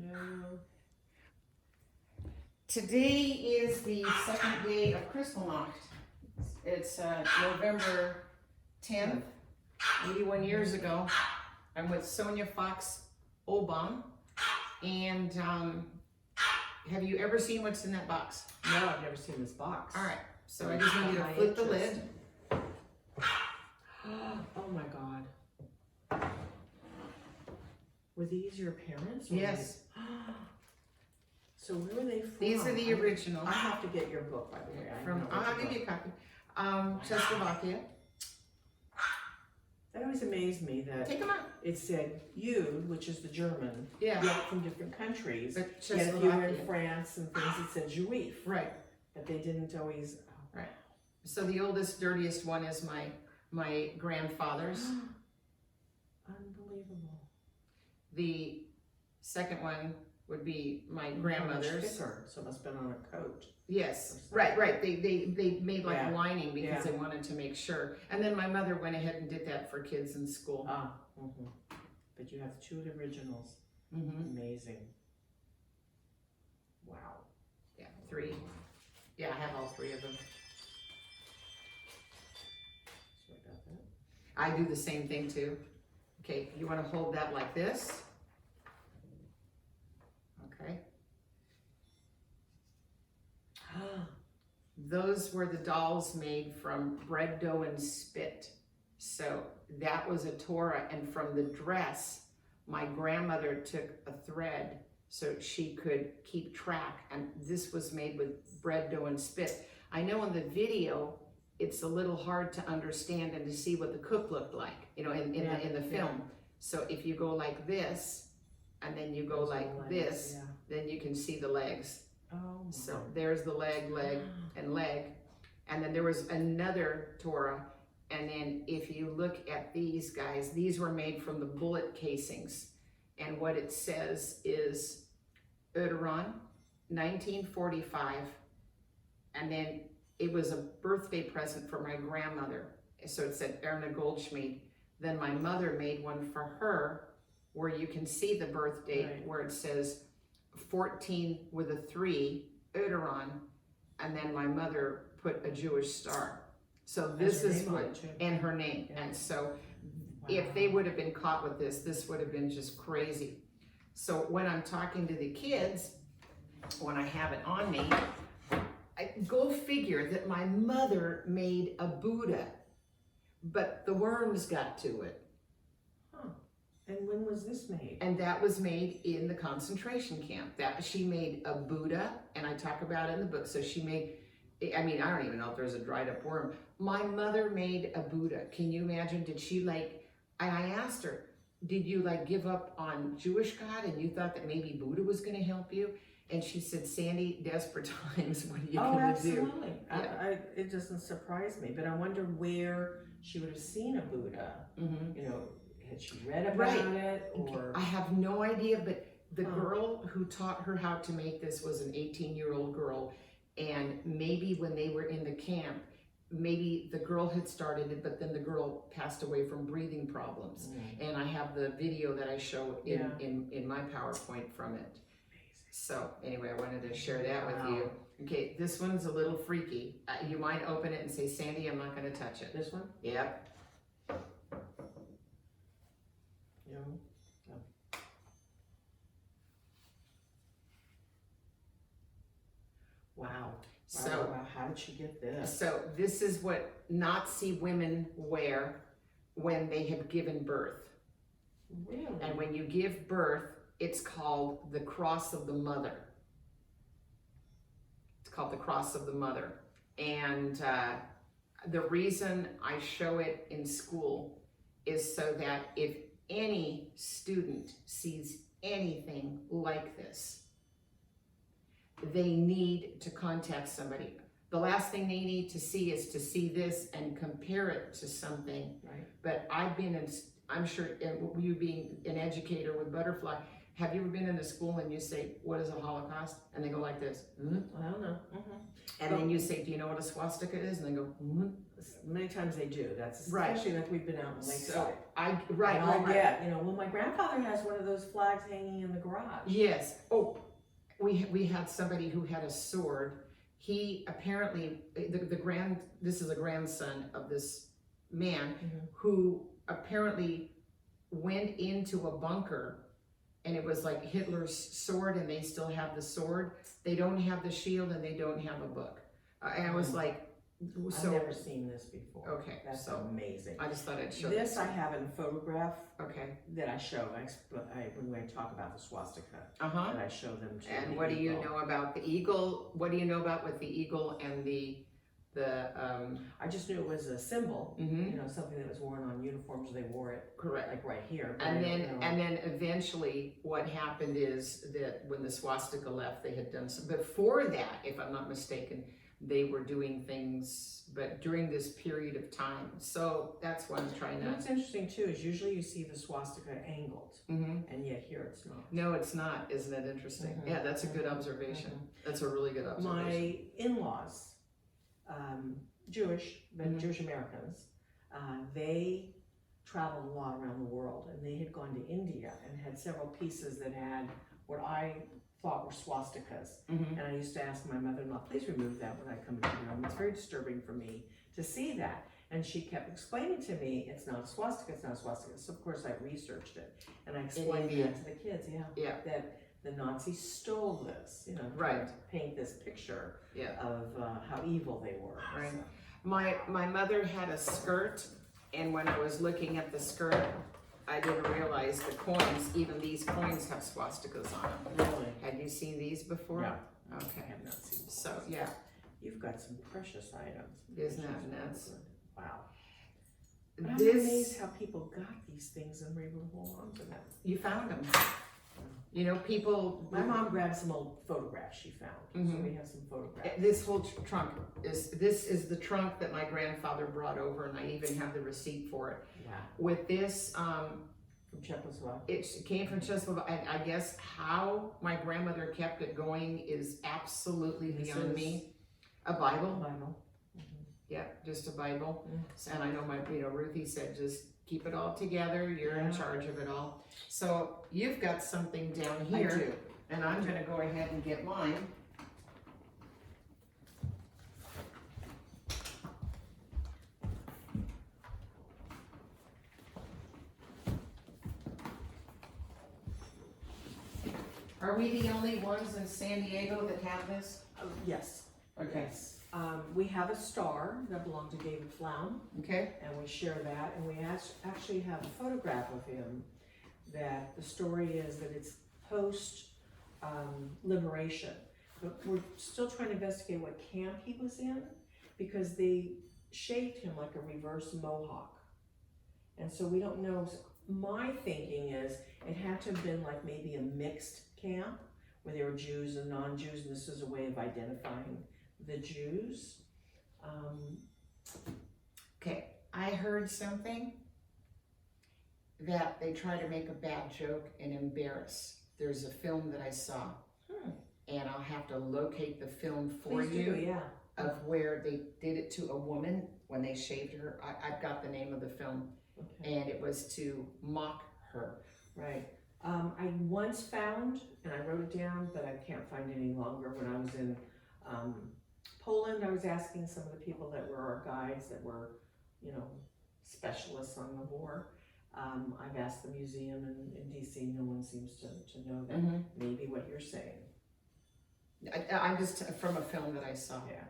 No. Today is the second day of Kristallnacht. It's November 10th, 81 years ago. I'm with Sonia Fox-Ohlbaum. And have you ever seen what's in that box? No, I've never seen this box. All right, so I just need you to flip the lid. Oh my God. Were these your parents? Yes. So where were they from? These are the original. I have to get your book, by the way. I'll give you a copy. Czechoslovakia. That always amazed me that Take them out. it said Jude, which is the German, Yeah. yet from different countries. But Yet if you were in Czechoslovakia. France and things, it said Juif. Right. But they didn't always. Right. So the oldest, dirtiest one is my grandfather's. Unbelievable. The second one would be my grandmother's. Thicker, so it must have been on a coat. Yes, right. They made like Yeah. lining because Yeah. they wanted to make sure. And then my mother went ahead and did that for kids in school. But you have two originals. Amazing. Wow. Yeah, 3. Yeah, I have all 3 of them. Sorry about that. I do the same thing too. Okay, you want to hold that like this. Okay. Those were the dolls made from bread dough and spit. So that was a Torah, and from the dress, my grandmother took a thread so she could keep track, and this was made with bread dough and spit. I know in the video, it's a little hard to understand and to see what the cook looked like, you know, in the film. So if you go like this, and then you go like this, then you can see the legs. Oh. So there's the leg, and leg. And then there was another Torah. And then if you look at these guys, these were made from the bullet casings. And what it says is Uteron, 1945. And then it was a birthday present for my grandmother. So it said Erna Goldschmied. Then my mother made one for her where you can see the birth date where it says 14 with a 3, Uteron, and then my mother put a Jewish star. So this is what, and her name. And so if they would have been caught with this would have been just crazy. So when I'm talking to the kids, when I have it on me, I go figure that my mother made a Buddha, but the worms got to it. And when was this made? And that was made in the concentration camp. That she made a Buddha, and I talk about it in the book. So she made, I mean, I don't even know if there's a dried up worm. My mother made a Buddha. Can you imagine? Did she like, and I asked her, did you like give up on Jewish God and you thought that maybe Buddha was gonna help you? And she said, Sandy, desperate times, what are you gonna absolutely. do? Yeah. It doesn't surprise me, but I wonder where she would have seen a Buddha. You know, had she read about it, or? I have no idea, but the girl who taught her how to make this was an 18-year-old girl, and maybe when they were in the camp, maybe the girl had started it, but then the girl passed away from breathing problems. And I have the video that I show in my PowerPoint from it. So anyway, I wanted to share that with you. Okay, this one's a little freaky. You might open it and say, Sandy, I'm not going to touch it. This one? Yep. Wow. So how did she get this? So this is what Nazi women wear when they have given birth. Really? And when you give birth, it's called the cross of the mother. It's called the cross of the mother. And the reason I show it in school is so that if any student sees anything like this, they need to contact somebody. The last thing they need to see is to see this and compare it to something. Right. But I've been in, I'm sure you being an educator with Butterfly, Have you ever been in a school and you say, what is a Holocaust? And they go like this, I don't know. and then you say, do you know what a swastika is? And they go, Many times they do. That's Right. especially like we've been out in the lakeside. So And I'll get, well, my grandfather has one of those flags hanging in the garage. Yes. Oh, we had somebody who had a sword. He apparently, this is a grandson of this man who apparently went into a bunker, and it was like Hitler's sword, and they still have the sword. They don't have the shield, and they don't have a book. And I was like, so. I've never seen this before. Okay, That's so amazing. I just thought I'd show This I have in a photograph Okay. that I show. When we talk about the swastika, Uh-huh. that I show them to. And the what do you eagle. know about the eagle? What do you know about with the eagle and the I just knew it was a symbol. mhm. Something that was worn on uniforms. They wore it Correct. like right here. but And I then, don't know. and then eventually what happened is that when the swastika left, they had done some, before that, if I'm not mistaken, they were doing things, but during this period of time. So that's what I'm trying to, What's interesting too is usually you see the swastika angled, mhm. and yet here it's not. No, it's not. Isn't it interesting? Mhm. Yeah, that's a good observation. That's a really good observation. My in-laws, Jewish, but Mhm. Jewish Americans, they traveled a lot around the world, and they had gone to India and had several pieces that had what I thought were swastikas. Mhm. And I used to ask my mother-in-law, please remove that when I come into the room. It's very disturbing for me to see that. And she kept explaining to me, it's not a swastika, it's not a swastika. So of course I researched it, and I explained India. that to the kids, Yeah. that the Nazis stole this, Right. to paint this picture Yeah. of how evil they were. Right. So, My mother had a skirt, and when I was looking at the skirt, I didn't realize the coins, even these coins have swastikas on them. really, Had you seen these before? No. I Okay. have not seen this. So, yeah. You've got some precious items. Isn't that Precious nuts? ones. Wow. But I'm amazed This, how people got these things and were able to hold on to them. you found them. People, My mom grabbed some old photographs she found, so Mhm. we have some photographs. this whole trunk this is the trunk that my grandfather brought over, and I even have the receipt for it. Wow. With this, From Czechoslovakia. it came from Czechoslovakia, and I guess how my grandmother kept it going is absolutely This beyond is- me. A Bible, Bible. yeah, just a Bible. Mm. And I know Ruthie said, just keep it all together, you're in Yeah. charge of it all. So you've got something down I here, do. and I'm gonna go ahead and get mine. Are we the only ones in San Diego that have this? Yes. Okay. Yes. We have a star that belonged to David Flaum, Okay, and we share that, and we actually have a photograph of him. That the story is that it's post liberation, but we're still trying to investigate what camp he was in, because they shaved him like a reverse mohawk, and so we don't know. My thinking is it had to have been like maybe a mixed camp where there were Jews and non-Jews, and this was a way of identifying the Jews. okay, I heard something that they try to make a bad joke and embarrass. There's a film that I saw, and I'll have to locate the film for Please you, do, yeah. of where they did it to a woman when they shaved her. I've got the name of the film, Okay. and it was to mock her. Right. I once found, and I wrote it down, but I can't find it any longer. When I was in Poland, I was asking some of the people that were our guides that were, specialists on the war. I've asked the museum in DC, no one seems to know that. Maybe what you're saying. I'm just from a film that I saw. Yeah.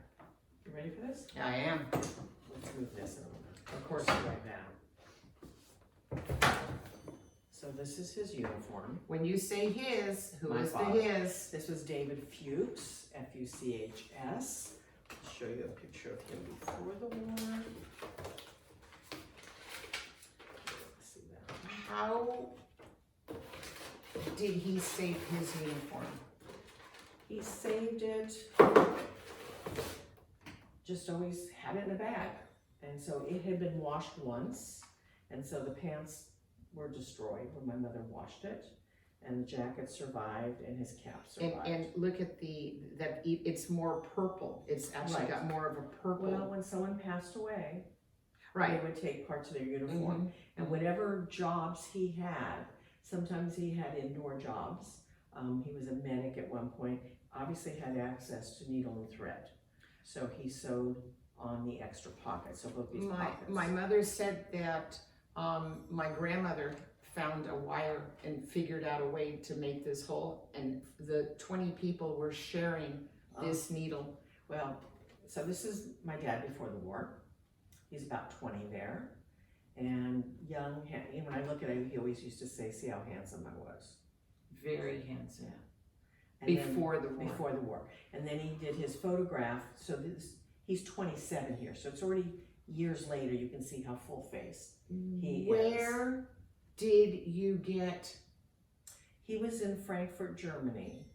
You ready for this? I am. Let's move this in a moment. Of course. Right now. So this is his uniform. When you say his, who My is the father. his? This was David Fuchs, Fuchs. I'll show you a picture of him before the war. Let's see that. How did he save his uniform? He saved it, just always had it in a bag. And so it had been washed once, and so the pants were destroyed when my mother washed it. and the jacket survived, and his cap survived. And look at it's more purple. It's actually Right. got more of a purple. Well, when someone passed away, right. they would take parts of their uniform. Mhm. And whatever jobs he had, sometimes he had indoor jobs. He was a medic at one point, obviously had access to needle and thread. So he sewed on the extra pockets, so both these pockets. My mother said that my grandmother found a wire and figured out a way to make this hole, and the 20 people were sharing this needle. Well, so this is my dad before the war. He's about 20 there, and young, when I look at him, he always used to say, see how handsome I was. Very handsome. And Before the war. Before the war. And then he did his photograph, so he's 27 here, so it's already years later, you can see how full-faced he is. Where did you get? He was in Frankfurt, Germany,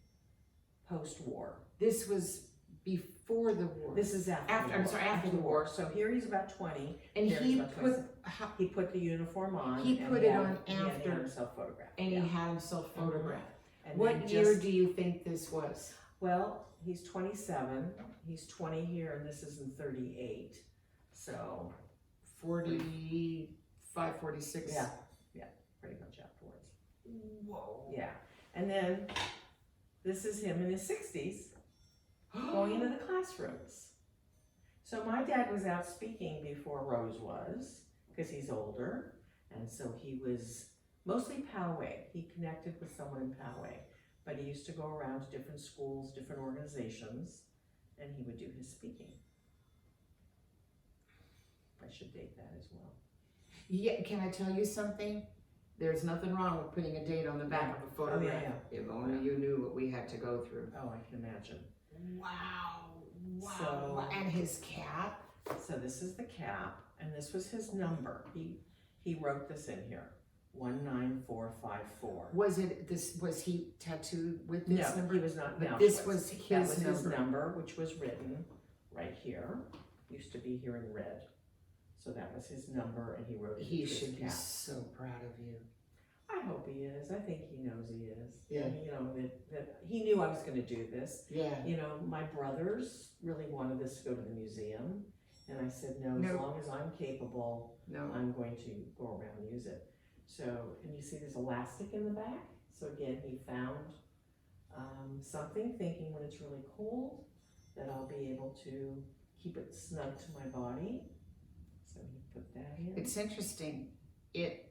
post-war. This was before the war. This is after the war. So here he's about 20. And he put the uniform on. He put it on He had after. himself photographed. And he had himself photographed. And what year do you think this was? Well, he's 27. He's 20 here, and this is in 38. So 45, 46. Yeah, pretty much afterwards. Whoa. Yeah, and then this is him in his 60s going into the classrooms. So my dad was out speaking before Rose was, because he's older, and so he was mostly Poway. He connected with someone in Poway, but he used to go around to different schools, different organizations, and he would do his speaking. I should date that as well. Yeah, can I tell you something? There's nothing wrong with putting a date on the back of a photograph. If only you knew what we had to go through. Oh, I can imagine. Wow. So, and his cap? So this is the cap, and this was his number. He wrote this in here, 19454. Was he tattooed with this number? He was not. But no, this was his number. His number, which was written right here. Used to be here in red. So that was his number, and he wrote it. He should be so proud of you. I hope he is. I think he knows he is. Yeah. And, you know, that he knew I was going to do this. Yeah. You know, my brothers really wanted this to go to the museum, and I said, no, as long as I'm capable, I'm going to go around and use it. So, and you see there's elastic in the back. So again, he found something, thinking when it's really cold, that I'll be able to keep it snug to my body. So he put that in. It's interesting. It's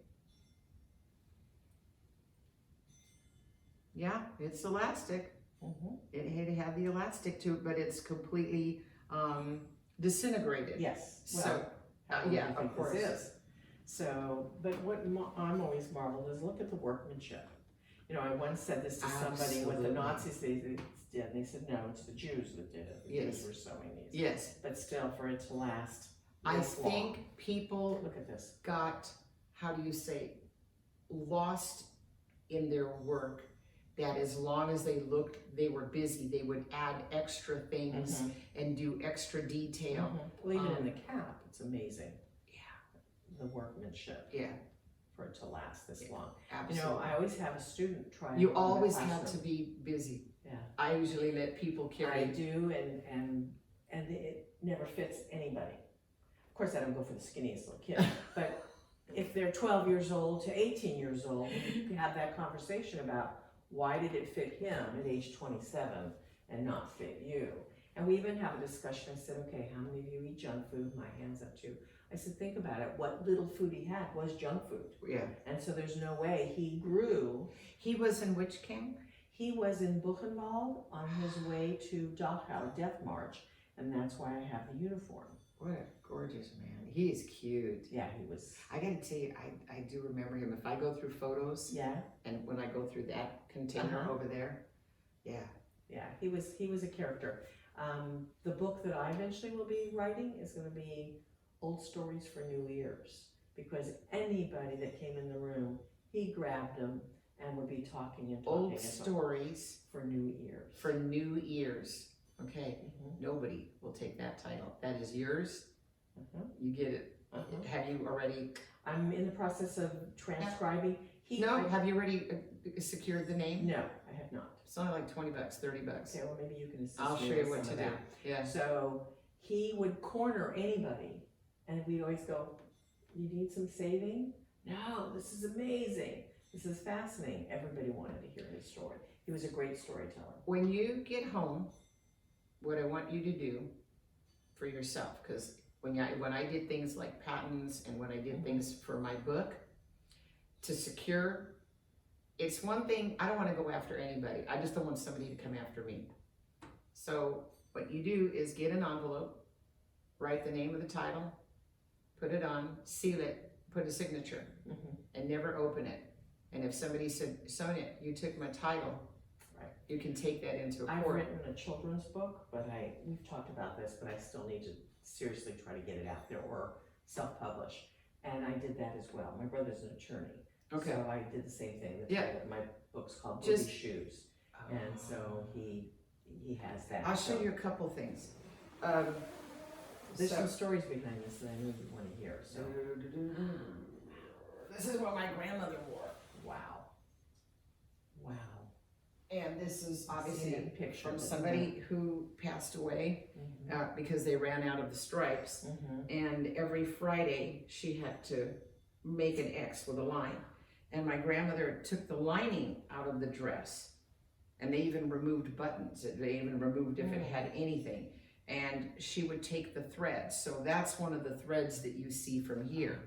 elastic. Mm-hmm. It had the elastic to it, but it's completely disintegrated. Yes. So, Yeah, of course. This is. So, but what I'm always marveled is look at the workmanship. You know, I once said this to somebody with the Nazis, they did, and they said, no, it's the Jews that did it. The Jews were sewing these. Yes. But still, for it to last I this think long. people Look at this. got, how do you say, lost in their work, that as long as they looked, they were busy, they would add extra things and do extra detail. Well, even in the cap, it's amazing. The workmanship. Yeah. For it to last this long. Absolutely. You know, I always have a student try. You always have to be busy. Yeah. I usually let people carry. I do, and it never fits anybody. Of course, I don't go for the skinniest little kid, but if they're 12 years old to 18 years old, you can have that conversation about why did it fit him at age 27 and not fit you? And we even have a discussion. I said, okay, how many of you eat junk food? My hand's up too. I said, think about it. What little food he had was junk food. Yeah. And so there's no way he grew. He was in which camp? He was in Buchenwald on his way to Dachau, Death March, and that's why I have the uniform. What a gorgeous man. He's cute. Yeah, he was. I gotta tell you, I do remember him. If I go through photos, and when I go through that container over there, yeah, he was a character. The book that I eventually will be writing is going to be Old Stories for New Ears, because anybody that came in the room, he grabbed them and would be talking and talking. Old Stories for New Ears. For New Ears. Okay, nobody will take that title. That is yours. You get it. Have you already? I'm in the process of transcribing. Have you already secured the name? No, I have not. It's only like $20, $30. Okay, well, maybe you can assist I'll me show you with what some to of do. that. Yeah. So he would corner anybody, and we'd always go, "You need some saving? No, this is amazing. This is fascinating." Everybody wanted to hear his story. He was a great storyteller. When you get home, what I want you to do for yourself, because when I did things like patents and when I did things for my book, to secure, it's one thing, I don't want to go after anybody. I just don't want somebody to come after me. So what you do is get an envelope, write the name of the title, put it on, seal it, put a signature, and never open it. And if somebody said, "Sonia, you took my title," Right. you can take that into a I've court. written a children's book, but we've talked about this, but I still need to seriously try to get it out there or self-publish. And I did that as well. My brother's an attorney. Okay. So I did the same thing. Yeah. My book's called Just- Boogie Shoes. And so he has that. I'll show So you a couple things. There's So- some stories behind this that I know you want to hear. So This is what my grandmother wore. wow. Wow. And this is I've seen obviously that picture, from but- somebody who passed away Mhm. because they ran out of the stripes. Mhm. And every Friday she had to make an X with a line. And my grandmother took the lining out of the dress. And they even removed buttons. They even removed if it had anything. And she would take the threads. So that's one of the threads that you see from here.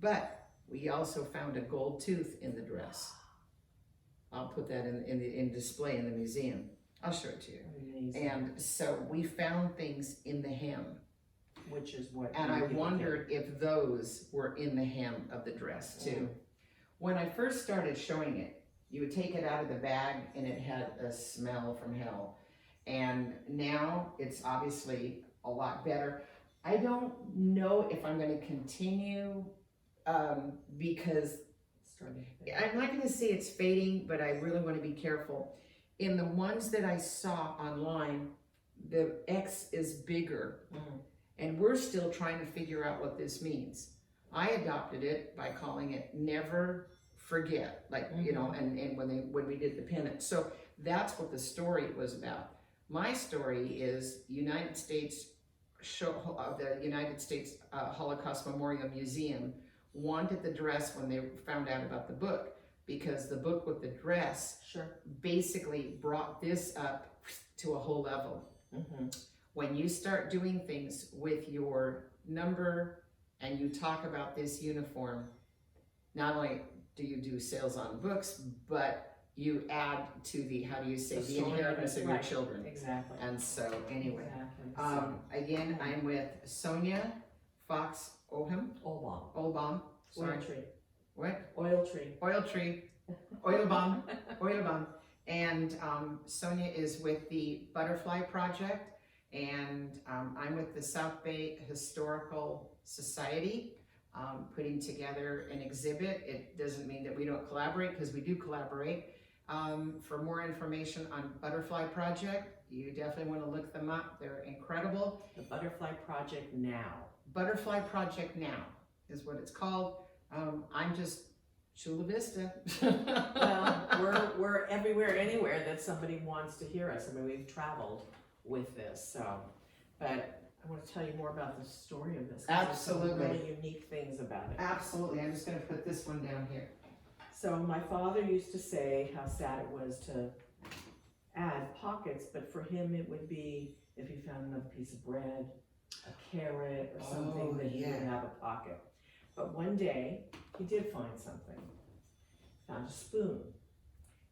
But we also found a gold tooth in the dress. I'll put that in display in the museum. I'll show it to you. Amazing. And so we found things in the hem. Which is what. And I many people wondered if those were in the hem of the dress too. When I first started showing it, you would take it out of the bag and it had a smell from hell. And now it's obviously a lot better. I don't know if I'm going to continue because starting. I'm not going to say it's fading, but I really want to be careful. In the ones that I saw online, the X is bigger. And we're still trying to figure out what this means. I adopted it by calling it Never Forget, like, you know, and when we did the pennant. So that's what the story was about. My story is the United States Holocaust Memorial Museum wanted the dress when they found out about the book, because the book with the dress basically brought this up to a whole level. When you start doing things with your number and you talk about this uniform, not only do you do sales on books, but you add to the, how do you say, the inheritance of your children. Exactly. And so anyway, Exactly. again, I'm with Sonia Fox-Ohlbaum. Oil Sorry. tree. What? Oil tree. Oil tree. Ohlbaum. And Sonia is with the Butterfly Project. And I'm with the South Bay Historical Society, putting together an exhibit. It doesn't mean that we don't collaborate, because we do collaborate. For more information on Butterfly Project, you definitely want to look them up. They're incredible. The Butterfly Project Now. Butterfly Project Now is what it's called. I'm just Chula Vista. Well, we're everywhere, anywhere that somebody wants to hear us. I mean, we've traveled with this, so. But I want to tell you more about the story of this. 'Cause there's some Absolutely. really unique things about it. Absolutely. I'm just going to put this one down here. So my father used to say how sad it was to add pockets, but for him it would be if he found another piece of bread, a carrot, or something that he would have a pocket. But one day he did find something. Found a spoon,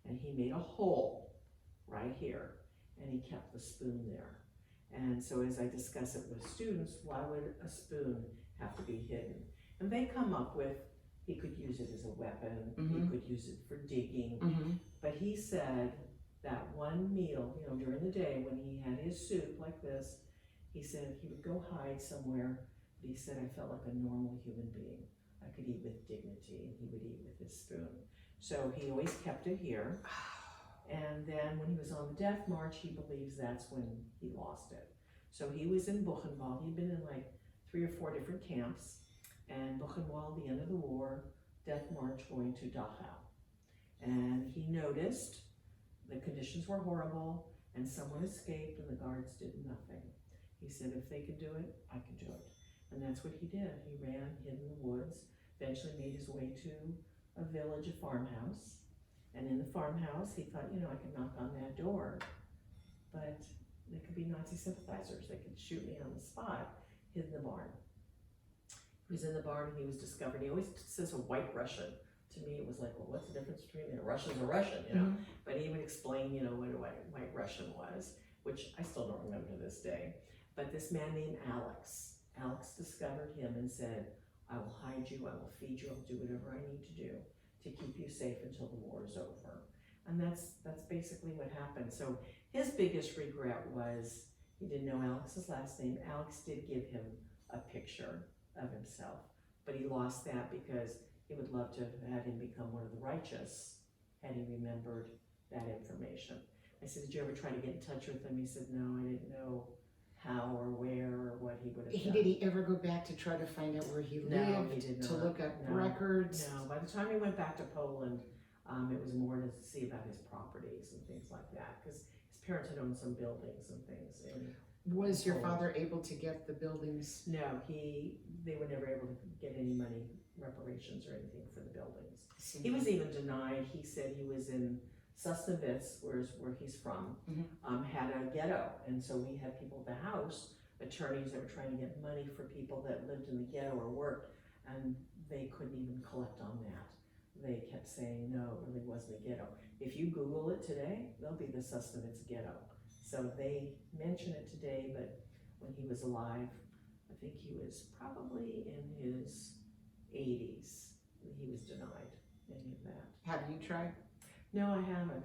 and he made a hole right here, and he kept the spoon there. And so as I discuss it with students, why would a spoon have to be hidden? And they come up with, he could use it as a weapon, he could use it for digging, but he said that one meal, you know, during the day when he had his soup like this, he said he would go hide somewhere, but he said, I felt like a normal human being. I could eat with dignity, and he would eat with his spoon. So he always kept it here. And then when he was on the death march, he believes that's when he lost it. So he was in Buchenwald. He'd been in like 3 or 4 different camps. And Buchenwald, the end of the war, death march going to Dachau. And he noticed the conditions were horrible and someone escaped and the guards did nothing. He said, if they could do it, I can do it. And that's what he did. He ran, hid in the woods, eventually made his way to a village, a farmhouse. And in the farmhouse, he thought, you know, I can knock on that door, but they could be Nazi sympathizers. They could shoot me on the spot. Hid in the barn. He was in the barn and he was discovered. He always says a white Russian. To me, it was like, well, what's the difference between a Russian's a Russian, you know? But he would explain, you know, what a white Russian was, which I still don't remember to this day. But this man named Alex discovered him and said, I will hide you, I will feed you, I'll do whatever I need to do to keep you safe until the war is over. And that's basically what happened. So his biggest regret was he didn't know Alex's last name. Alex did give him a picture of himself, but he lost that because he would love to have had him become one of the righteous had he remembered that information. I said, did you ever try to get in touch with him? He said, no, I didn't know how or where or what he would have done. Did he ever go back to try to find out where he lived? No, he did not. To look up records? No, by the time he went back to Poland, it was more to see about his properties and things like that, because his parents had owned some buildings and things. Was your father able to get the buildings? No, they were never able to get any money, reparations or anything for the buildings. He was even denied. He said he was in Sustavitz, where he's from, had a ghetto, and so we had people at the house, attorneys that were trying to get money for people that lived in the ghetto or worked, and they couldn't even collect on that. They kept saying, no, it really wasn't a ghetto. If you Google it today, there'll be the Sustavitz ghetto. So they mention it today, but when he was alive, I think he was probably in his 80s, he was denied any of that. Have you tried? No, I haven't.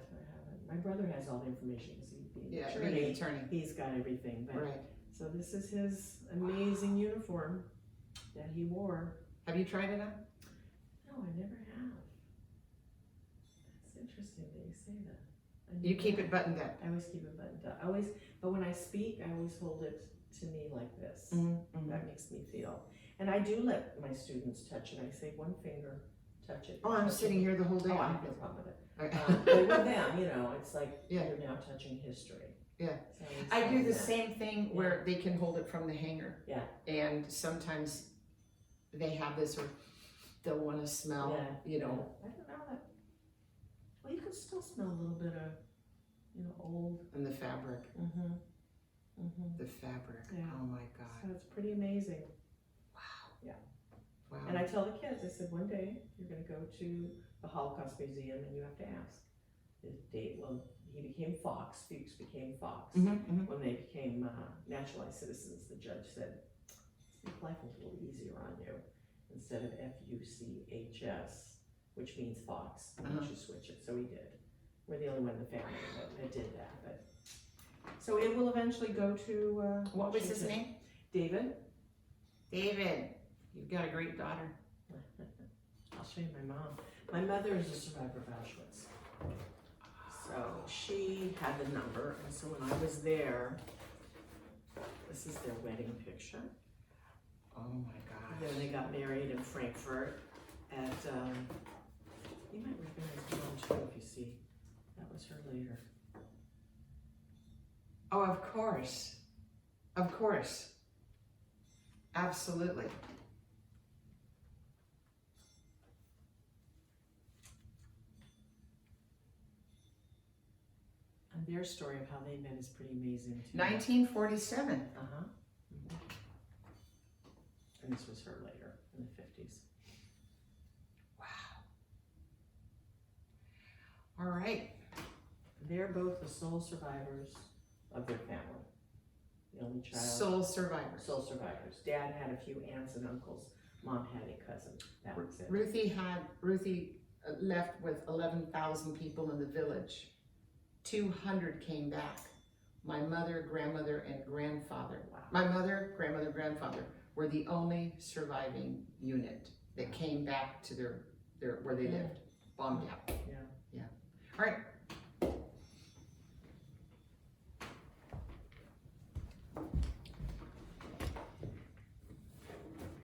My brother has all the information because he's being an attorney. He's got everything. But, right. So this is his amazing uniform that he wore. Have you tried it on? No, I never have. That's interesting that you say that. You keep it buttoned up. I always keep it buttoned up. But when I speak, I always hold it to me like this. That makes me feel. And I do let my students touch it. I say one finger, touch it. Oh, I'm sitting here the whole day. Oh, I have no problem with it. Okay. But with them, you know, it's like you're now touching history. Yeah. So I do the same thing where they can hold it from the hanger. Yeah. And sometimes they have this, or they'll want to smell, you know. I don't know that. Well, you can still smell a little bit of, you know, old. And the fabric. The fabric. Yeah. Oh my God. So it's pretty amazing. Wow. Yeah. Wow. And I tell the kids, I said, one day you're going to go to the Holocaust Museum and you have to ask the date. Well, he became Fox, Fuchs became Fox. When they became naturalized citizens, the judge said, make life a little easier on you. Instead of F-U-C-H-S, which means Fox, why don't you switch it? So he did. We're the only one in the family that did that. But so it will eventually go to what was his Washington. name? David. David. You've got a great daughter. I'll show you my mom. My mother is a survivor of Auschwitz. So she had the number, and so when I was there, this is their wedding picture. Oh my gosh. Then they got married in Frankfurt at, you might recognize my mom too if you see, that was her later. Oh, of course. Of course. Absolutely. And their story of how they met is pretty amazing too. 1947. And this was her later in the 50s. Wow. All right. They're both the sole survivors of their family. The only child. Sole survivors. Sole survivors. Dad had a few aunts and uncles. Mom had a cousin. That was it. Ruthie left with 11,000 people in the village. 200 came back. My mother, grandmother, and grandfather. Wow. My mother, grandmother, grandfather were the only surviving unit that came back to their where they lived. Bombed out. Yeah. All right.